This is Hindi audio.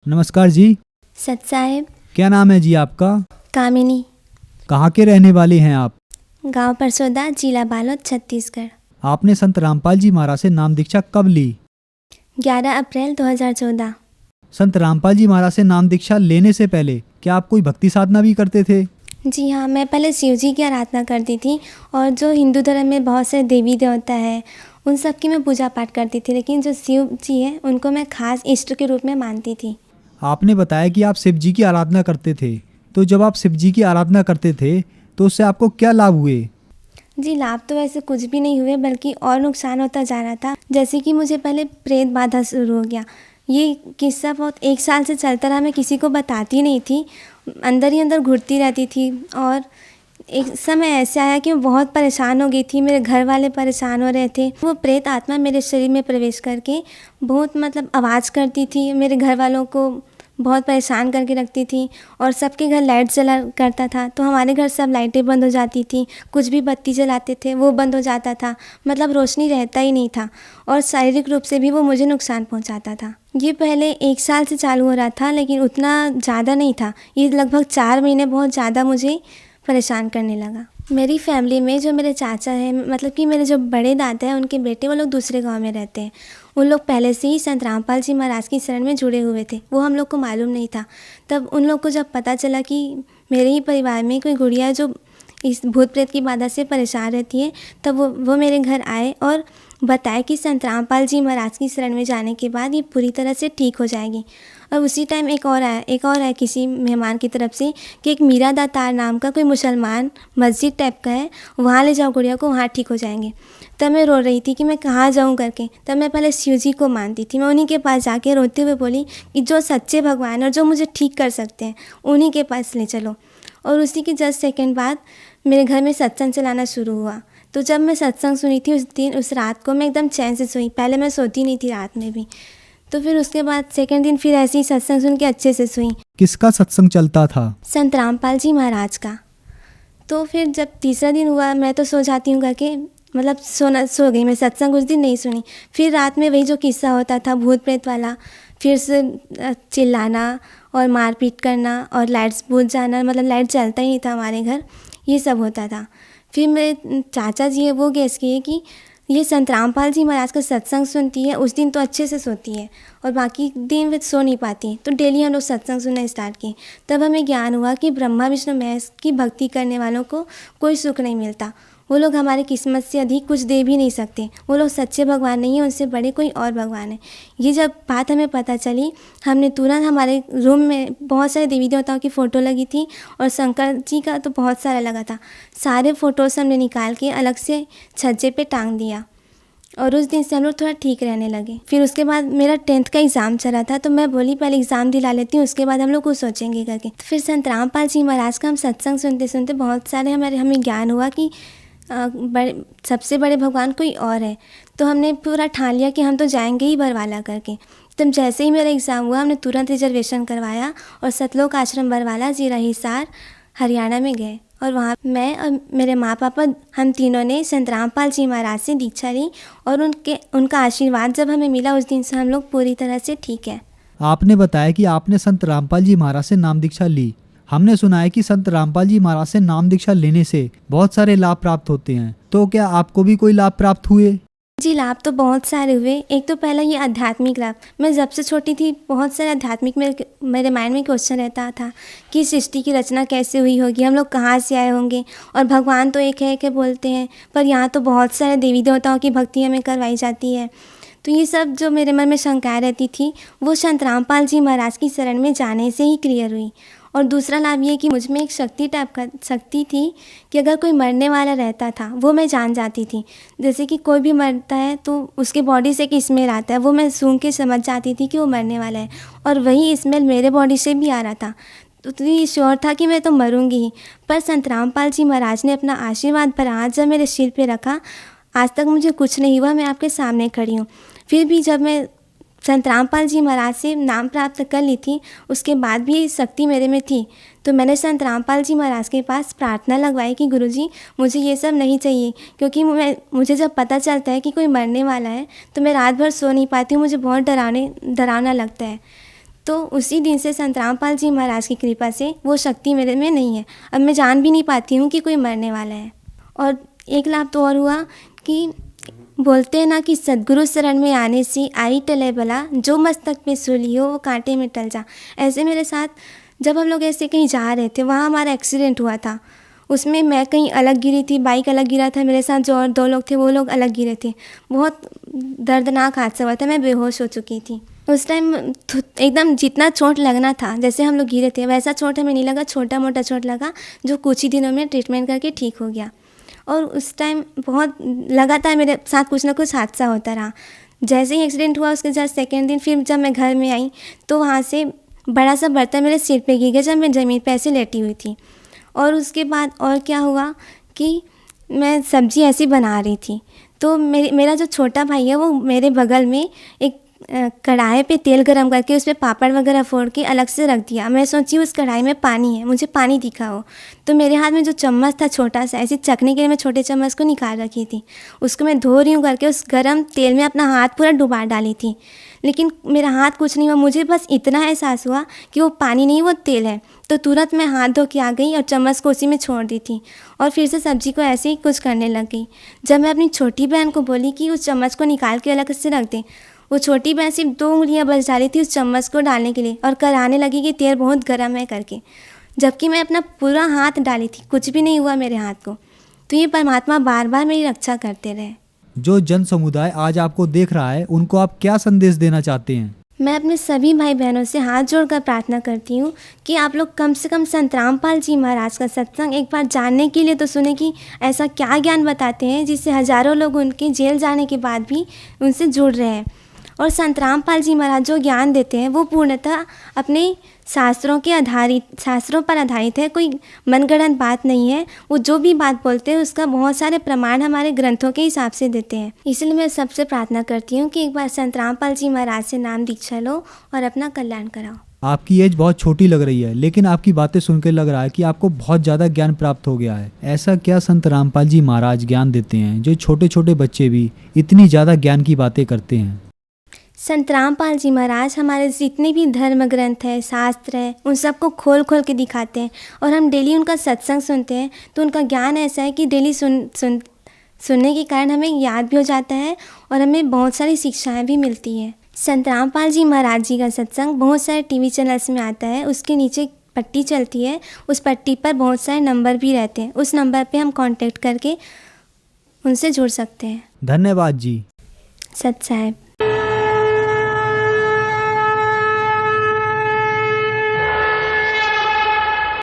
नमस्कार जी। सत साहेब। क्या नाम है जी आपका? कामिनी। कहाँ के रहने वाले हैं आप? गांव परसोदा, जिला बालोद, छत्तीसगढ़। आपने संत रामपाल जी महाराज से नाम दीक्षा कब ली? 11 अप्रैल 2014। संत रामपाल जी महाराज से नाम दीक्षा लेने से पहले क्या आप कोई भक्ति साधना भी करते थे? जी हाँ, मैं पहले शिव जी की आराधना करती थी और जो हिंदू धर्म में बहुत से देवी देवता है उन सब की मैं पूजा पाठ करती थी, लेकिन जो शिव जी है उनको मैं खास इष्ट के रूप में मानती थी। आपने बताया कि आप शिव जी की आराधना करते थे, तो जब आप शिव जी की आराधना करते थे तो उससे आपको क्या लाभ हुए? जी, लाभ तो वैसे कुछ भी नहीं हुए, बल्कि और नुकसान होता जा रहा था। जैसे कि मुझे पहले प्रेत बाधा शुरू हो गया। ये किस्सा बहुत 1 साल से चलता रहा, मैं किसी को बताती नहीं थी, अंदर ही अंदर घुटती रहती थी। और एक समय ऐसा आया कि मैं बहुत परेशान हो गई थी, मेरे घर वाले परेशान हो रहे थे। वो प्रेत आत्मा मेरे शरीर में प्रवेश करके बहुत आवाज़ करती थी, मेरे घर वालों को बहुत परेशान करके रखती थी। और सबके घर लाइट जला करता था, तो हमारे घर सब लाइटें बंद हो जाती थी, कुछ भी बत्ती जलाते थे वो बंद हो जाता था, रोशनी रहता ही नहीं था। और शारीरिक रूप से भी वो मुझे नुकसान पहुंचाता था। ये पहले 1 साल से चालू हो रहा था, लेकिन उतना ज़्यादा नहीं था। ये लगभग 4 महीने बहुत ज़्यादा मुझे परेशान करने लगा। मेरी फैमिली में जो मेरे चाचा हैं, कि मेरे जो बड़े दादा हैं, उनके बेटे, वो लोग दूसरे गांव में रहते हैं। उन लोग पहले से ही संत रामपाल जी महाराज की शरण में जुड़े हुए थे, वो हम लोग को मालूम नहीं था। तब उन लोग को जब पता चला कि मेरे ही परिवार में कोई गुड़िया जो इस भूत प्रेत की बाधा से परेशान रहती है, तब वो मेरे घर आए और बताया कि संत रामपाल जी महाराज की शरण में जाने के बाद ये पूरी तरह से ठीक हो जाएगी। और उसी टाइम एक और आया किसी मेहमान की तरफ से कि एक मीरा दातार नाम का कोई मुसलमान मस्जिद टाइप का है, वहाँ ले जाओ गुड़िया को, वहाँ ठीक हो जाएंगे। तब मैं रो रही थी कि मैं कहाँ जाऊँ करके। तब मैं पहले शिव जी को मानती थी, मैं उन्हीं के पास जाके रोते हुए बोली कि जो सच्चे भगवान और जो मुझे ठीक कर सकते हैं उन्हीं के पास ले चलो। और उसी के जस्ट सेकंड बाद मेरे घर में सत्संग चलाना शुरू हुआ। तो जब मैं सत्संग सुनी थी उस रात को मैं एकदम चैन से सोई। पहले मैं सोती नहीं थी रात में भी। तो फिर उसके बाद सेकंड दिन फिर ऐसे ही सत्संग सुन के अच्छे से सोई। किसका सत्संग चलता था? संत रामपाल जी महाराज का। तो फिर जब तीसरा दिन हुआ, मैं तो सो जाती हूँ करके सो गई मैं, सत्संग उस दिन नहीं सुनी। फिर रात में वही जो किस्सा होता था भूत प्रेत वाला, फिर से चिल्लाना और मारपीट करना और लाइट्स बुझ जाना, लाइट जलता ही नहीं था हमारे घर, ये सब होता था। फिर मेरे चाचा जी है वो गेस किए कि ये संत रामपाल जी महाराज का सत्संग सुनती है, उस दिन तो अच्छे से सोती है और बाकी दिन वे सो नहीं पाती। तो डेली हम लोग सत्संग सुनना स्टार्ट किए। तब हमें ज्ञान हुआ कि ब्रह्मा विष्णु महेश की भक्ति करने वालों को कोई सुख नहीं मिलता। वो लोग हमारी किस्मत से अधिक कुछ दे भी नहीं सकते। वो लोग सच्चे भगवान नहीं हैं, उनसे बड़े कोई और भगवान है। ये जब बात हमें पता चली, हमने तुरंत, हमारे रूम में बहुत सारे देवी देवताओं की फ़ोटो लगी थी और शंकर जी का तो बहुत सारा लगा था। सारे फ़ोटोज़ हमने निकाल के अलग से छज्जे पे टांग दिया और उस दिन से हम लोग थोड़ा ठीक रहने लगे। फिर उसके बाद मेरा 10th का एग्ज़ाम चला था, तो मैं बोली पहले एग्ज़ाम दिला लेती हूँ, उसके बाद हम लोग कुछ सोचेंगे करके। तो फिर संत रामपाल जी महाराज का हम सत्संग सुनते सुनते बहुत सारे हमें ज्ञान हुआ कि सबसे बड़े भगवान कोई और है। तो हमने पूरा ठान लिया कि हम तो जाएंगे ही बरवाला करके। तब जैसे ही मेरा एग्ज़ाम हुआ, हमने तुरंत रिजर्वेशन करवाया और सतलोक आश्रम बरवाला, जिला हिसार, हरियाणा में गए। और वहाँ मैं और मेरे माँ पापा, हम तीनों ने संत रामपाल जी महाराज से दीक्षा ली और उनका आशीर्वाद जब हमें मिला, उस दिन से हम लोग पूरी तरह से ठीक है। आपने बताया कि आपने संत रामपाल जी महाराज से नाम दीक्षा ली। हमने सुना है कि संत रामपाल जी महाराज से नाम दीक्षा लेने से बहुत सारे लाभ प्राप्त होते हैं, तो क्या आपको भी कोई लाभ प्राप्त हुए? जी, लाभ तो बहुत सारे हुए। एक तो पहला ये आध्यात्मिक लाभ। मैं जब से छोटी थी बहुत सारे आध्यात्मिक मेरे माइंड में क्वेश्चन रहता था कि सृष्टि की रचना कैसे हुई होगी, हम लोग कहाँ से आए होंगे, और भगवान तो एक है के बोलते हैं, पर यहाँ तो बहुत सारे देवी देवताओं की भक्ति हमें करवाई जाती है। तो ये सब जो मेरे मन में शंकाएँ रहती थी, वो संत रामपाल जी महाराज की शरण में जाने से ही क्लियर हुई। और दूसरा लाभ ये कि मुझ में एक शक्ति थी कि अगर कोई मरने वाला रहता था वो मैं जान जाती थी। जैसे कि कोई भी मरता है तो उसके बॉडी से एक स्मेल आता है, वो मैं सूंघ के समझ जाती थी कि वो मरने वाला है, और वही स्मेल मेरे बॉडी से भी आ रहा था। तो ये श्योर था कि मैं तो मरूंगी ही। पर संत रामपाल जी महाराज ने अपना आशीर्वाद पर आज जब मेरे सिर पे रखा, आज तक मुझे कुछ नहीं हुआ, मैं आपके सामने खड़ी हूँ। फिर भी जब मैं संत रामपाल जी महाराज से नाम प्राप्त कर ली थी, उसके बाद भी शक्ति मेरे में थी। तो मैंने संत रामपाल जी महाराज के पास प्रार्थना लगवाई कि गुरुजी मुझे ये सब नहीं चाहिए, क्योंकि मुझे जब पता चलता है कि कोई मरने वाला है तो मैं रात भर सो नहीं पाती हूँ, मुझे बहुत डरावना लगता है। तो उसी दिन से संत रामपाल जी महाराज की कृपा से वो शक्ति मेरे में नहीं है। अब मैं जान भी नहीं पाती हूँ कि कोई मरने वाला है। और एक लाभ तो और हुआ कि बोलते हैं ना कि सद्गुरु शरण में आने से आई टले भला, जो मस्तक पे सूली हो वो कांटे में टल जा। ऐसे मेरे साथ जब हम लोग ऐसे कहीं जा रहे थे, वहाँ हमारा एक्सीडेंट हुआ था। उसमें मैं कहीं अलग गिरी थी, बाइक अलग गिरा था, मेरे साथ जो और 2 लोग थे वो लोग अलग गिरे थे। बहुत दर्दनाक हादसा हुआ था, मैं बेहोश हो चुकी थी। उस टाइम एकदम जितना चोट लगना था, जैसे हम लोग गिरे थे वैसा चोट हमें नहीं लगा, छोटा मोटा चोट लगा जो कुछ ही दिनों में ट्रीटमेंट करके ठीक हो गया। और उस टाइम बहुत लगातार मेरे साथ कुछ ना कुछ हादसा होता रहा। जैसे ही एक्सीडेंट हुआ उसके जस्ट सेकेंड दिन फिर जब मैं घर में आई तो वहाँ से बड़ा सा बर्तन मेरे सिर पे गिर गया जब मैं ज़मीन पे ऐसे लेटी हुई थी। और उसके बाद और क्या हुआ कि मैं सब्ज़ी ऐसी बना रही थी तो मेरा जो छोटा भाई है वो मेरे बगल में एक कढ़ाई पे तेल गरम करके उस पर पापड़ वगैरह फोड़ के अलग से रख दिया। मैं सोची उस कढ़ाई में पानी है, मुझे पानी दिखा हो, तो मेरे हाथ में जो चम्मच था छोटा सा, ऐसे चखने के लिए मैं छोटे चम्मच को निकाल रखी थी। उसको मैं धो रही हूँ करके उस गरम तेल में अपना हाथ पूरा डुबा डाली थी, लेकिन मेरा हाथ कुछ नहीं हुआ। मुझे बस इतना एहसास हुआ कि वो पानी नहीं वो तेल है, तो तुरंत मैं हाथ धो के आ गई और चम्मच को उसी में छोड़ दी थी और फिर से सब्ज़ी को ऐसे ही कुछ करने लग गई। जब मैं अपनी छोटी बहन को बोली कि उस चम्मच को निकाल के अलग से रख दे, वो छोटी बहन सिर्फ 2 उंगलियां बस डाली थी उस चम्मच को डालने के लिए और कराने लगी कि तेल बहुत गर्म है करके, जबकि मैं अपना पूरा हाथ डाली थी, कुछ भी नहीं हुआ मेरे हाथ को। तो ये परमात्मा बार बार मेरी रक्षा करते रहे। जो जन समुदाय आज आपको देख रहा है उनको आप क्या संदेश देना चाहते हैं? मैं अपने सभी भाई बहनों से हाथ जोड़कर प्रार्थना करती हूँ कि आप लोग कम से कम संत रामपाल जी महाराज का सत्संग एक बार जानने के लिए तो सुने कि ऐसा क्या ज्ञान बताते हैं जिससे हज़ारों लोग उनके जेल जाने के बाद भी उनसे जुड़ रहे हैं। और संत रामपाल जी महाराज जो ज्ञान देते हैं वो पूर्णतः अपने शास्त्रों पर आधारित है, कोई मनगढ़ंत बात नहीं है। वो जो भी बात बोलते हैं उसका बहुत सारे प्रमाण हमारे ग्रंथों के हिसाब से देते हैं। इसलिए मैं सबसे प्रार्थना करती हूँ कि एक बार संत रामपाल जी महाराज से नाम दीक्षा लो और अपना कल्याण कराओ। आपकी एज बहुत छोटी लग रही है, लेकिन आपकी बातें सुनकर लग रहा है कि आपको बहुत ज़्यादा ज्ञान प्राप्त हो गया है। ऐसा क्या संत रामपाल जी महाराज ज्ञान देते हैं जो छोटे छोटे बच्चे भी इतनी ज़्यादा ज्ञान की बातें करते हैं? संत रामपाल जी महाराज हमारे जितने भी धर्म ग्रंथ हैं, शास्त्र हैं, उन सबको खोल खोल के दिखाते हैं और हम डेली उनका सत्संग सुनते हैं तो उनका ज्ञान ऐसा है कि डेली सुनने के कारण हमें याद भी हो जाता है और हमें बहुत सारी शिक्षाएं भी मिलती हैं। संत रामपाल जी महाराज जी का सत्संग बहुत सारे टीवी चैनल्स में आता है, उसके नीचे पट्टी चलती है, उस पट्टी पर बहुत सारे नंबर भी रहते हैं, उस नंबर पर हम कॉन्टेक्ट करके उनसे जुड़ सकते हैं। धन्यवाद जी। सत साहेब।